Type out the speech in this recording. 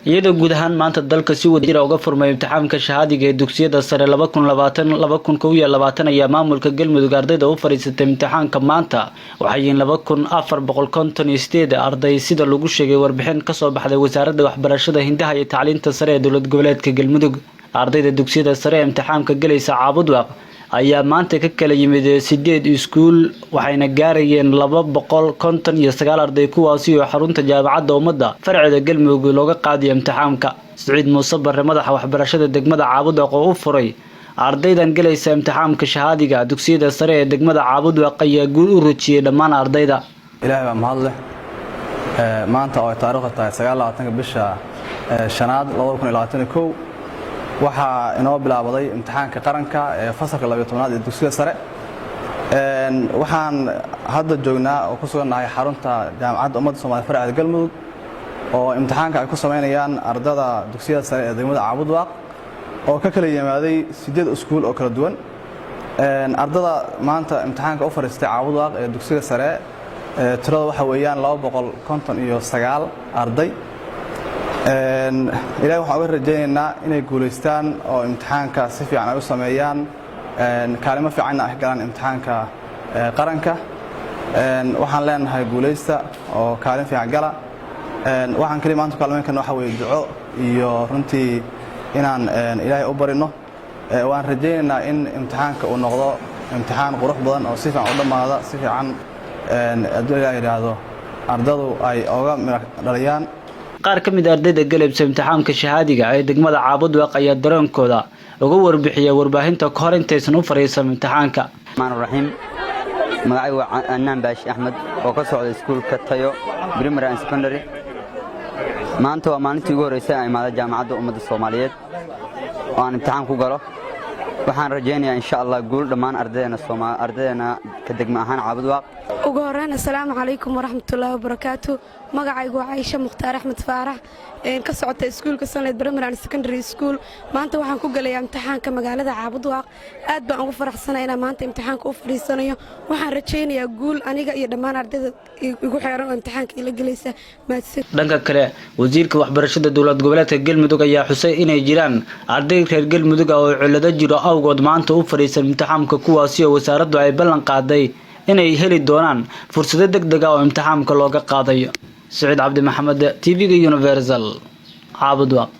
iyadoo guud ahaan maanta dalka si wadajir ah uga furmay imtixaanka shahaadiga ee dugsiyada sare 2020 ayaa maamulka Galmudug ardayda u fariisatay imtixaanka maanta waxay yihiin 2458 arday sida lagu sheegay warbixin ka soo baxday wasaaradda waxbarashada Hindaha iyo Tacliinta Sare ee dowlad goboleedka Galmudug. Ardayda dugsiyada sare ee imtixaanka galaysa Caabudwaaq ayaa maanta ka kala yimid 8 iskuul waxayna gaarayeen 259 arday kuwaasi oo xarunta jaamacadda ummadda farceeda Galmudug looga qaadiyo imtixaanka. Saciid Muuse Barre madaxa waxbarashada degmada Caabudwaaq oo u furay ardaydan galaysa imtixaanka shahaadiga dugsiyada sare ee degmada Caabudwaaq ayaa guul u rajiyay dhammaan ardayda. Ilaahay baa mahad leh. Maanta oo taariikhdu tahay 29 bisha shanaad 2021 waxaa inoo bilaabay imtixaanka qaranka ee fasalka 12aad ee dugsiga sare. Waxaan hadda joognaa oo ku suganahay xarunta jaamacadda ummadda Soomaaliyeed farceeda Galmudug oo imtixaanka ay ku sameynayaan ardayda dugsiyada sare ee degmada Caabudwaaq oo ka kala yimaaday 8 iskuul oo kala duwan. Ardayda maanta imtixaanka u fariistay Caabudwaaq ee dugsiga sare tirada waxa weeyaan 259 arday. Ilaahay waxaan uga rajaynaynaa inay guuleystaan oo imtixaanka si fiican ay u sameeyaan kaalmo fiican ay galaan imtixaanka qaranka. Waxaan leenahay guuleysta oo kaalin fiican gala. Waxaan kaliya maanta kaalmeynkan waxa weeye duco iyo runtii inaan Ilaahay u barino. Waan rajaynaynaa in imtixaanka uu noqdo imtixaan qurux badan oo si fiican u dhamaada si fiican haddii Ilaahay yiraahdo ardaydu ay uga dhaliyaan. qaar ka mid ah ardayda galabsa imtixaanka shahaadiga ee degmada Caabudwaaq ayaa dareenkooda uga warbixiyay warbaahinta ka hor intaysan u fariisan imtixaanka. Raxiim magacay waa Annaan Baashi Axmed oo ka socda iskuulka Tayo Primary and Secondary. Maanta waa maalintii ugu horeysay ay imaada jaamacadda ummadda Soomaaliyeed oo aan imtixaan ku galo. waxaan rajaynayaa insha Allah guul dhamaan ardaydeena ka degma ahaan Caabudwaaq. ugu horreyn assalaamu calaykum waraxmatullaahi wabarakaatuh. magacaygu waa Aisha Mukhtaar Axmed Faarax ka socota iskuulka Sanad Primary and Secondary School. maanta waxaan ku galayaa imtixaanka magaalada Caabudwaaq. aad baan ugu faraxsanahay inaan maanta imtixaanka u fariisanayo. waxaan rajaynayaa guul aniga iyo dhammaan ardayda igu xeeran oo imtixaanka ila galaysa. dhanka kale wasiirka waxbarashada dowlad goboleedka Galmudug ayaa xusay inay jiraan arday reer Galmudug oo cilado jiro awgood maanta u fariisan imtixaanka kuwaasi oo wasaaraddu ay ballan qaaday inay heli doonaan fursado degdeg ah oo imtixaanka looga qaadayo. Saciid Cabdi Maxamed TV Universal Caabudwaaq.